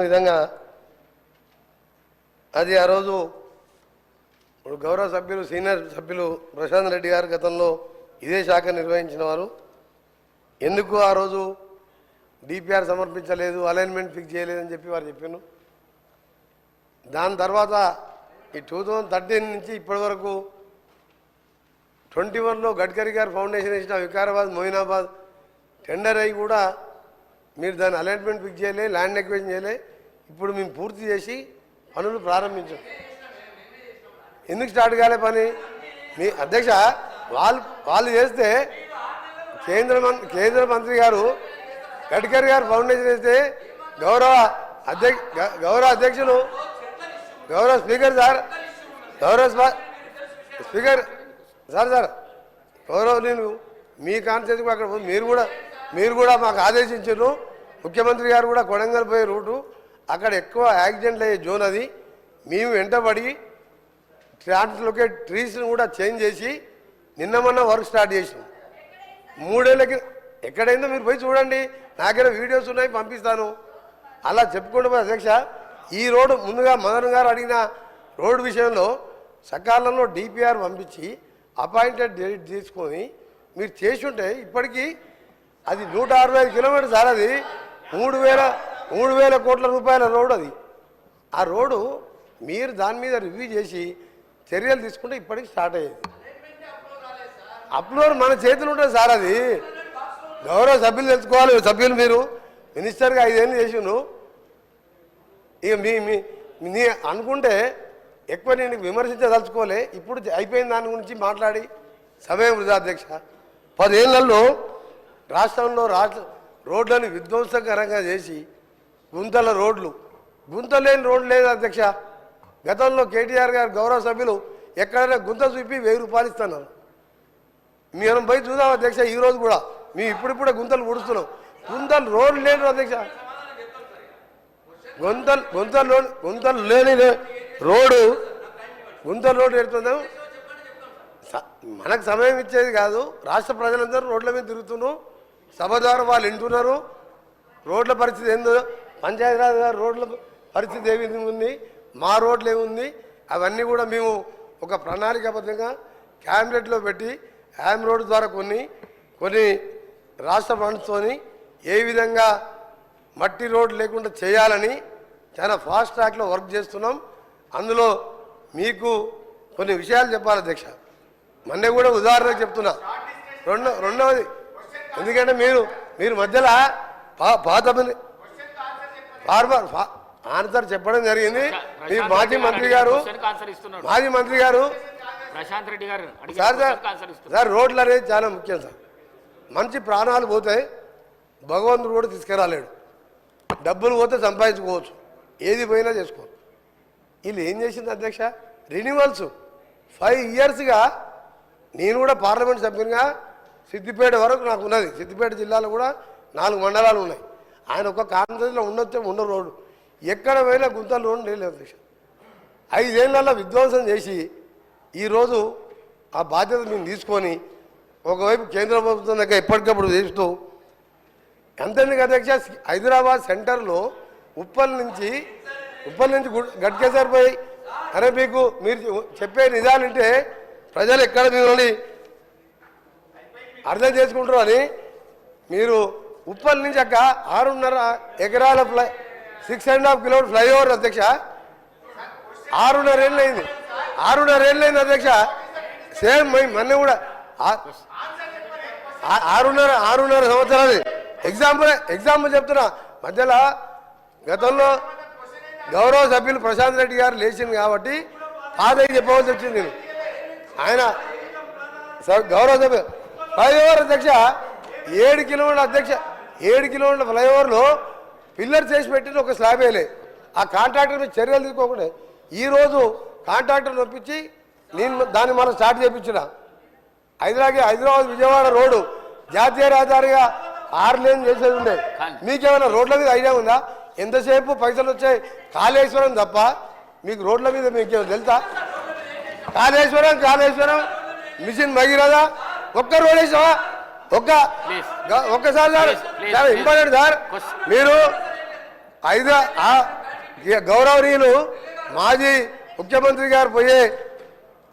విధంగా అది ఆ రోజు గౌరవ సభ్యులు సీనియర్ సభ్యులు ప్రశాంత్ రెడ్డి గారు గతంలో ఇదే శాఖ నిర్వహించిన వారు ఎందుకు ఆ రోజు డిపిఆర్ సమర్పించలేదు, అలైన్మెంట్ ఫిక్స్ చేయలేదని చెప్పి వారు చెప్పాను. దాని తర్వాత ఈ 2013 నుంచి ఇప్పటి వరకు 21లో గడ్కరీ గారు ఫౌండేషన్ ఇచ్చిన వికారాబాద్ మొయినాబాద్ టెండర్ అయ్యి కూడా మీరు దాని అలైన్మెంట్ ఫిక్స్ చేయలే, ల్యాండ్ ఎక్వేషన్ చేయలే. ఇప్పుడు మేము పూర్తి చేసి పనులు ప్రారంభించాం. ఎందుకు స్టార్ట్ కాలే పని? మీ అధ్యక్ష వాళ్ళు చేస్తే కేంద్ర మంత్రి గారు గడ్కరీ గారు ఫౌండేషన్ వేస్తే గౌరవ అధ్యక్షులు గౌరవ స్పీకర్ సార్ స్పీకర్ సార్ గౌరవ నేను మీ కాన్స్టిట్యూన్సీ అక్కడ మీరు కూడా మాకు ఆదేశించారు. ముఖ్యమంత్రి గారు కూడా కొడంగల్ పోయే రూటు అక్కడ ఎక్కువ యాక్సిడెంట్లు అయ్యే జోన్ అది. మేము వెంటబడి ట్రాన్స్లోకేట్ ట్రీస్ని కూడా చేంజ్ చేసి నిన్న మొన్న వర్క్ స్టార్ట్ చేసాం. 3 ఏళ్ళకి ఎక్కడైందో మీరు పోయి చూడండి, నాకైనా వీడియోస్ ఉన్నాయి పంపిస్తాను. అలా చెప్పుకుంటూ పోయి అధ్యక్ష ఈ రోడ్డు ముందుగా మదన్ గారు అడిగిన రోడ్డు విషయంలో సకాలంలో డిపిఆర్ పంపించి అపాయింటెడ్ డేట్ తీసుకొని మీరు చేసి ఉంటే ఇప్పటికీ అది 165 కిలోమీటర్స్ సార్. అది 3,000 కోట్ల రూపాయల రోడ్డు అది. ఆ రోడ్డు మీరు దాని మీద రివ్యూ చేసి చర్యలు తీసుకుంటే ఇప్పటికి స్టార్ట్ అయ్యేది. అప్లోడ్ మన చేతులు ఉంటుంది సార్. అది గౌరవ సభ్యులు తెలుసుకోవాలి. సభ్యులు మీరు మినిస్టర్గా 5 ఏళ్ళు చేసిండు. ఇక మీ అనుకుంటే ఎక్కువ నేను విమర్శించదలుచుకోలే. ఇప్పుడు అయిపోయిన దాని గురించి మాట్లాడి సమయం వృధా అధ్యక్ష. 10 ఏళ్లలో రాష్ట్రంలో రోడ్లను విధ్వంసకరంగా చేసి గుంత లేని రోడ్లు లేదు అధ్యక్ష. గతంలో కేటీఆర్ గారు గౌరవ సభ్యులు ఎక్కడైనా గుంత చూపి 1000 రూపాయలు ఇస్తున్నారు. మేము పోయి చూద్దాం అధ్యక్ష. ఈరోజు కూడా మేము ఇప్పుడిప్పుడే గుంతలు పుడుస్తున్నాం. గుంతలు రోడ్లు లేని అధ్యక్ష. గుంతలు లేని రోడ్డు ఎడుతున్నాం. మనకు సమయం ఇచ్చేది కాదు. రాష్ట్ర ప్రజలందరూ రోడ్ల మీద తిరుగుతున్నాం. సభ ద్వారా వాళ్ళు వింటున్నారు. రోడ్ల పరిస్థితి ఏందో, పంచాయతీరాజ్ గారు రోడ్ల పరిస్థితి ఏ విధంగా ఉంది, మా రోడ్లు ఏముంది, అవన్నీ కూడా మేము ఒక ప్రణాళికాబద్ధంగా క్యాబినెట్లో పెట్టి హ్యామ్ రోడ్డు ద్వారా కొన్ని రాష్ట్ర ఫండ్స్తోని ఏ విధంగా మట్టి రోడ్డు లేకుండా చేయాలని చాలా ఫాస్ట్ ట్రాక్లో వర్క్ చేస్తున్నాం. అందులో మీకు కొన్ని విషయాలు చెప్పాలి అధ్యక్ష. మొన్న కూడా ఉదాహరణకు చెప్తున్నా. రెండవది ఎందుకంటే మీరు మధ్యలో పాత ఆన్సర్ చెప్పడం జరిగింది. మీ మాజీ మంత్రి గారు ప్రశాంత్ రెడ్డి గారు సార్ రోడ్లు అనేది చాలా ముఖ్యం సార్. మంచి ప్రాణాలు పోతే భగవంతుడు కూడా తీసుకురాలేడు. డబ్బులు పోతే సంపాదించుకోవచ్చు, ఏది పోయినా చేసుకోవచ్చు. వీళ్ళు ఏం చేసింది అధ్యక్ష? రెన్యువల్స్ 5 ఇయర్స్గా నేను కూడా పార్లమెంట్ సభ్యునిగా సిద్దిపేట వరకు నాకు ఉన్నది. సిద్దిపేట జిల్లాలో కూడా 4 మండలాలు ఉన్నాయి. ఆయన ఒక కాన్స్టిట్యూన్సీలో ఉన్న రోడ్డు ఎక్కడ పోయినా గుంతలు రోడ్డు లేదు అధ్యక్ష. 5 ఏళ్లలో విధ్వంసం చేసి ఈరోజు ఆ బాధ్యత మేము తీసుకొని ఒకవైపు కేంద్ర ప్రభుత్వం దగ్గర ఎప్పటికప్పుడు చేస్తూ ఎంతెందుకు అధ్యక్ష, హైదరాబాద్ సెంటర్లో ఉప్పల్ నుంచి గట్కేసర్ పోయి అరే మీరు చెప్పే నిజాలంటే ప్రజలు ఎక్కడ మిమ్మల్ని అర్థం చేసుకుంటారు అని మీరు ఉప్పల్ నుంచి అక్క 6.5 ఎకరాల 6.5 కిలోమీటర్ ఫ్లైఓవర్ అధ్యక్ష 6.5 ఏళ్ళు అయింది. 6.5 ఏళ్ళు అయింది అధ్యక్ష. సేమ్ మొన్న కూడా 6.5 సంవత్సరాలు. ఎగ్జాంపుల్ చెప్తున్నా. మధ్యలో గతంలో గౌరవ సభ్యులు ప్రశాంత్ రెడ్డి గారు లేచింది కాబట్టి పాదయ్య చెప్పవలసి వచ్చింది. నేను ఆయన గౌరవ సభ్యులు ఫ్లైఓవర్ అధ్యక్ష 7 కిలోమీటర్ల అధ్యక్ష 7 కిలోమీటర్ల ఫ్లైఓవర్లో పిల్లర్ చేసి పెట్టిన ఒక స్లాబ్ వేయలే. ఆ కాంట్రాక్టర్ చర్యలు తీసుకోకుండా ఈరోజు కాంట్రాక్టర్ నొప్పించి నేను దాన్ని మనం స్టార్ట్ చేయించిన. హైదరాబాద్ విజయవాడ రోడ్డు జాతీయ రహదారిగా 6 లేన్ చేసేది ఉండే. మీకేమైనా రోడ్ల మీద ఐడియా ఉందా? ఎంతసేపు పైసలు వచ్చాయి కాళేశ్వరం తప్ప మీకు రోడ్ల మీద మీకేమో తెలుసా? కాళేశ్వరం మిషన్ భగీరథ ఒక్క రోడ్ వేసావా? ఒక్కసారి సార్ చాలా ఇంపార్టెంట్ సార్. మీరు గౌరవనీయులు మాజీ ముఖ్యమంత్రి గారు పోయే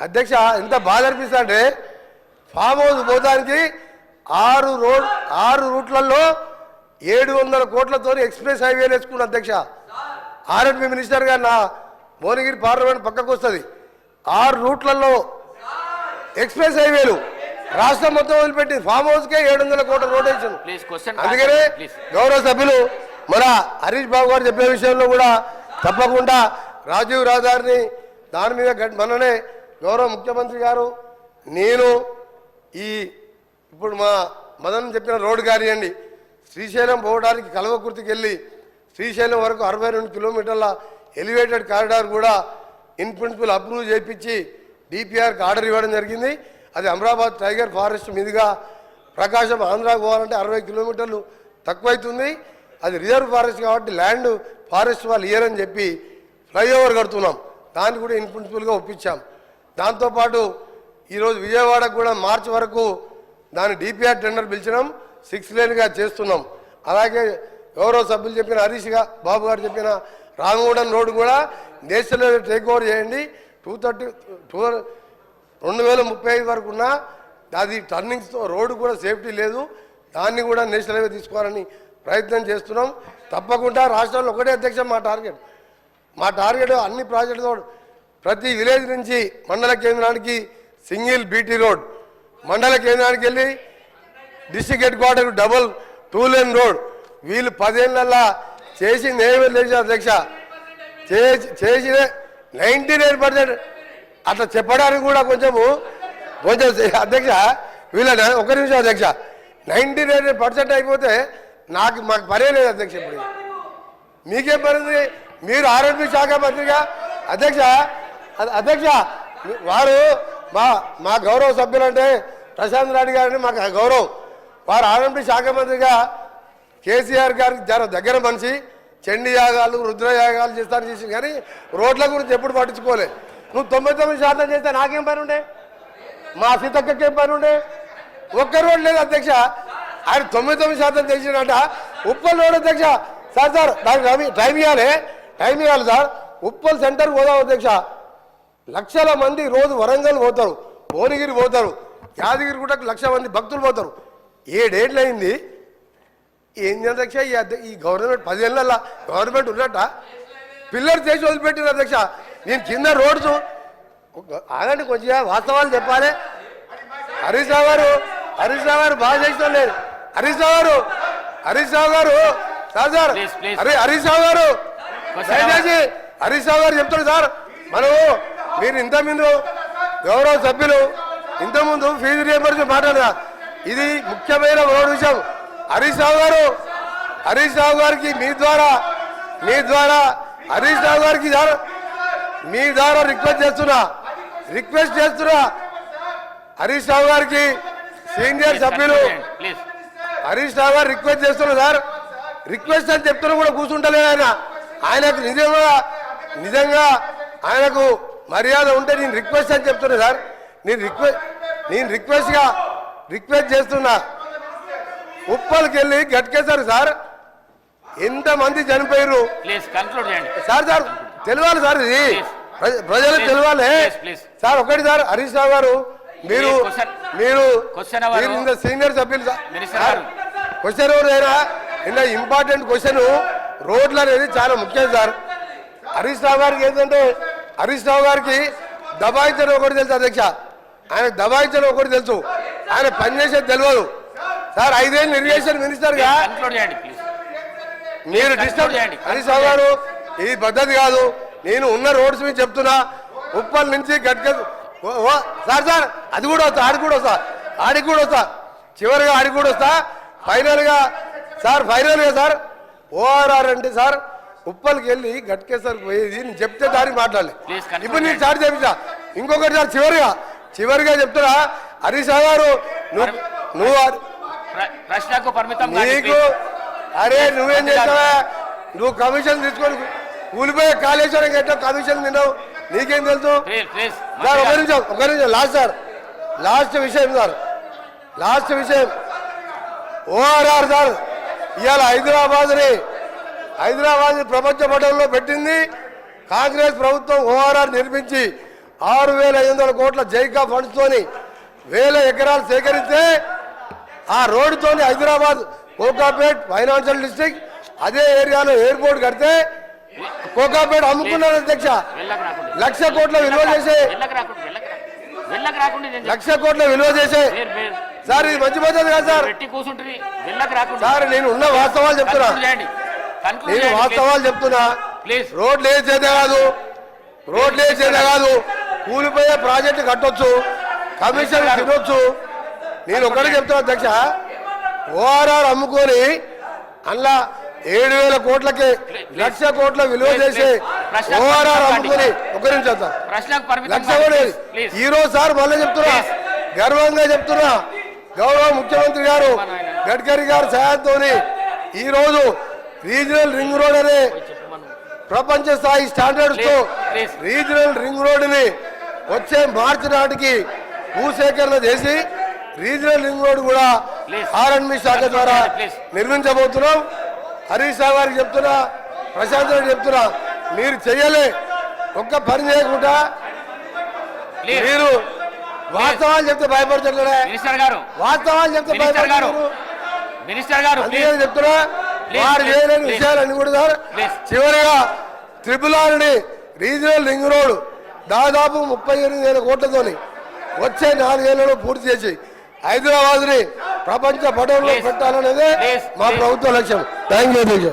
అధ్యక్ష ఎంత బాధ అనిపిస్తుందంటే ఫామ్ హౌస్ పోతానికి 6 రూట్లలో 700 కోట్లతో ఎక్స్ప్రెస్ హైవేలు వేసుకున్న అధ్యక్ష. ఆర్ఎండ్బి మినిస్టర్ గారు నా భువనగిరి పార్లమెంట్ పక్కకు వస్తుంది. 6 రూట్లలో ఎక్స్ప్రెస్ హైవేలు రాష్ట్రం మొత్తం వదిలిపెట్టి ఫామ్ హౌస్కే 700 కోట్ల రోడ్ వేసాను. అందుకనే గౌరవ సభ్యులు మన హరీష్ బాబు గారు చెప్పే విషయంలో కూడా తప్పకుండా రాజీవ్ రహదారిని దాని మీద మననే గౌరవ ముఖ్యమంత్రి గారు నేను ఇప్పుడు మా మదన్ చెప్పిన రోడ్డు కానివ్వండి, శ్రీశైలం పోవడానికి కల్వకుర్తికి వెళ్ళి శ్రీశైలం వరకు 62 కిలోమీటర్ల ఎలివేటెడ్ కారిడార్ కూడా ఇన్ ప్రిన్సిపల్ అప్రూవ్ చేయించి డిపిఆర్కి ఆర్డర్ ఇవ్వడం జరిగింది. అది అమరాబాద్ టైగర్ ఫారెస్ట్ మీదుగా ప్రకాశం ఆంధ్రాకు పోవాలంటే 60 కిలోమీటర్లు తక్కువైతుంది. అది రిజర్వ్ ఫారెస్ట్ కాబట్టి ల్యాండ్ ఫారెస్ట్ వాళ్ళు ఇయ్యరని చెప్పి ఫ్లైఓవర్ కడుతున్నాం. దాన్ని కూడా ఇన్ ప్రిన్సిపల్గా ఒప్పించాం. దాంతోపాటు ఈరోజు విజయవాడకు కూడా మార్చి వరకు దాని డిపిఆర్ టెండర్ పిలిచడం 6 లేన్గా చేస్తున్నాం. అలాగే గౌరవ సభ్యులు చెప్పిన హరీష్ బాబు గారు చెప్పిన రామగూడెం రోడ్డు కూడా నేషనల్ టేక్ ఓవర్ చేయండి. 2035 వరకు ఉన్న అది టర్నింగ్స్తో రోడ్డు కూడా సేఫ్టీ లేదు, దాన్ని కూడా నేషనల్ హైవే తీసుకోవాలని ప్రయత్నం చేస్తున్నాం. తప్పకుండా రాష్ట్రంలో ఒకటే అధ్యక్ష మా టార్గెట్ అన్ని ప్రాజెక్టులతో ప్రతి విలేజ్ నుంచి మండల కేంద్రానికి సింగిల్ బీటీ రోడ్, మండల కేంద్రానికి వెళ్ళి district head quarter double 2 lane road. వీళ్ళు 10 ఏళ్ళల్లా చేసింది ఏమీ లేదు అధ్యక్ష. చేసిన 99% అట్లా చెప్పడానికి కూడా కొంచెం అధ్యక్ష వీళ్ళ ఒక నిమిషం అధ్యక్ష 99% అయిపోతే మాకు పనే లేదు అధ్యక్ష. ఇప్పుడు మీకేం పనింది? మీరు ఆర్ఎండ్బి శాఖ మంత్రిగా అధ్యక్ష వారు మా గౌరవ సభ్యులంటే ప్రశాంత్ రెడ్డి గారిని మాకు గౌరవం. వారు ఆర్ఎండ్బి శాఖ మంత్రిగా కేసీఆర్ గారికి దగ్గర మనిషి, చండీ యాగాలు రుద్రయాగాలు చేసి కానీ రోడ్ల గురించి ఎప్పుడు పట్టించుకోలే. నువ్వు 99% చేస్తే నాకేం పని ఉండే? మా సీతక్కకేం పని ఉండే? ఒక్క రోడ్ లేదు అధ్యక్ష. ఆయన 99% చేసినట్ట ఉప్పల్ రోడ్ అధ్యక్ష. సార్ దానికి టైం ఇవ్వాలి సార్. ఉప్పల్ సెంటర్ పోదాం అధ్యక్ష. లక్షల మంది రోజు వరంగల్ పోతారు, భువనగిరి పోతారు, యాదగిరి కూడా 1,00,000 మంది భక్తులు పోతారు. 7 ఏళ్ళు అయింది. ఏంది అధ్యక్ష ఈ గవర్నమెంట్ 10 ఏళ్ళ గవర్నమెంట్ ఉన్నట్ట పిల్లలు చేసి వదిలిపెట్టిన అధ్యక్ష. నేను కింద రోడ్స్ ఆగండి, కొంచెం వాస్తవాలు చెప్పాలి. హరీష్ రావు గారు బాగా చేస్తాను లేదు. హరీష్ రావు గారు సార్ హరీష్ రావు గారు దయచేసి హరీష్ రావు గారు చెప్తాడు సార్. మీరు ఇంతకుముందు గౌరవ సభ్యులు ఇంతకుముందు ఫీజు రియంబర్స్మెంట్ మాట్లాడారు. ఇది ముఖ్యమైన విషయం. హరీష్ రావు గారికి మీ ద్వారా హరీష్ రావు గారికి మీ ద్వారా రిక్వెస్ట్ చేస్తున్నా హరీష్ రావు గారికి సీనియర్ సభ్యులు హరీష్ రావు గారు రిక్వెస్ట్ చేస్తున్నా సార్. రిక్వెస్ట్ అని చెప్తున్నా కూడా కూర్చుంటలేదు ఆయనకు నిజంగా ఆయనకు మర్యాద ఉంటే నేను రిక్వెస్ట్ అని చెప్తున్నా సార్. నేను రిక్వెస్ట్ చేస్తున్నా. ఉప్పల్కి వెళ్ళి గట్కేశారు సార్. ఎంతమంది చనిపోయారు సార్ తెలియాలి సార్. ఇది ప్రజలకు తెలియాలి సార్. ఒకటి సార్ హరీష్ రావు గారు మీరు సీనియర్ సభ్యులు క్వశ్చన్ అయినా ఇంకా ఇంపార్టెంట్ క్వశ్చన్ రోడ్లు అనేది చాలా ముఖ్యం సార్. హరీష్ రావు గారికి ఏంటంటే హరీష్ రావు గారికి దబాయించడం ఒకటి తెలుసు అధ్యక్ష. ఆయన దబాయించడం ఒకటి తెలుసు, ఆయన పనిచేసేది తెలియదు సార్. 5 ఏళ్ళు ఇరిగేషన్ మినిస్టర్గా మీరు డిస్టర్బ్ హరీష్ రావు గారు, ఇది పద్ధతి కాదు. నేను ఉన్న రోడ్స్ మీద చెప్తున్నా. ఉప్పల్ నుంచి సార్ అది కూడా వస్తా, ఆడికి కూడా వస్తా చివరిగా ఆడికి కూడా వస్తా. ఫైనల్గా సార్ ఓఆర్ఆర్ అంటే సార్ ఉప్పల్కి వెళ్ళి గట్కేసరికి పోయేది నేను చెప్తే దానికి మాట్లాడలే. ఇప్పుడు నేను స్టార్ట్ చేయించా. ఇంకొకటి సార్ చివరిగా చెప్తున్నా. హరీష్ రావు గారు నువ్వు నీకు నువ్వేం చేస్తావా? నువ్వు కమిషన్ తీసుకొని కూలిపోయే కాళేశ్వరం ఎట్లా కమిషన్ తిన్నావు నీకేం తెలుసు సార్? ఒక నిమిషం లాస్ట్ విషయం ఓఆర్ఆర్ సార్. ఇవాళ హైదరాబాద్ ప్రపంచ పటంలో పెట్టింది కాంగ్రెస్ ప్రభుత్వం. ఓఆర్ఆర్ నిర్మించి 6,500 కోట్ల జైకా ఫండ్స్ తోని 1000 ఎకరాలు సేకరిస్తే ఆ రోడ్డుతోని హైదరాబాద్ కోకాపేట్ ఫైనాన్షియల్ డిస్ట్రిక్ట్ అదే ఏరియాలో ఎయిర్పోర్ట్ కడితే కోకాపేట్ అమ్ముకున్నారు అధ్యక్ష. 1,00,000 కోట్ల విలువ చేసే 1,00,000 కోట్ల విలువ చేసే సార్ ఇది మంచి పద్ధతి కాదు సార్. సార్ నేను ఉన్న వాస్తవాలు చెప్తున్నా, నేను వాస్తవాలు చెప్తున్నా. రోడ్లు వేసేదే కాదు, కూలిపోయే ప్రాజెక్టు కట్టొచ్చు, కమిషన్ తినొచ్చు. నేను ఒకటే చెప్తున్నా అధ్యక్ష, ఓఆర్ఆర్ అమ్ముకొని అందులో 7,000 కోట్లకి 1,00,000 కోట్ల విలువ చేసి ఓఆర్ఆర్ అమ్ముకొని ఒక నిమిషం సార్ 1,00,000 కోట్లు ఈ రోజు సార్ మళ్ళీ చెప్తున్నా, గర్వంగా చెప్తున్నా, గౌరవ ముఖ్యమంత్రి గారు గడ్కరీ గారి సహాయంతో ఈ రోజు రీజనల్ రింగ్ రోడ్ అనే ప్రపంచ స్థాయి స్టాండర్డ్స్ తో రీజనల్ రింగ్ రోడ్ ని వచ్చే మార్చి నాటికి భూసేకరణ చేసి రీజనల్ రింగ్ రోడ్ కూడా ఆర్ఎండ్బి శాఖ ద్వారా నిర్మించబోతున్నాం. హరీష్ రావు గారికి చెప్తున్నా, ప్రశాంత్ రెడ్డి చెప్తున్నా, మీరు చెయ్యలే ఒక్క పని చేయకుండా మీరు వాస్తవాలు చెప్తే భయపడుతున్నాడే, వాస్తవాలు చెప్తే భయపడుతున్నారు చెప్తున్నా. వారు చేయలేని విషయాలన్నీ కూడా సార్. చివరిగా త్రిపుల్ రీజనల్ రింగ్ రోడ్ దాదాపు 38,000 కోట్లతోని వచ్చే 4 ఏళ్లలో పూర్తి చేసి హైదరాబాద్ ని ప్రపంచ పటంలో పెట్టాలనేదే మా ప్రభుత్వ లక్ష్యం. Thank you.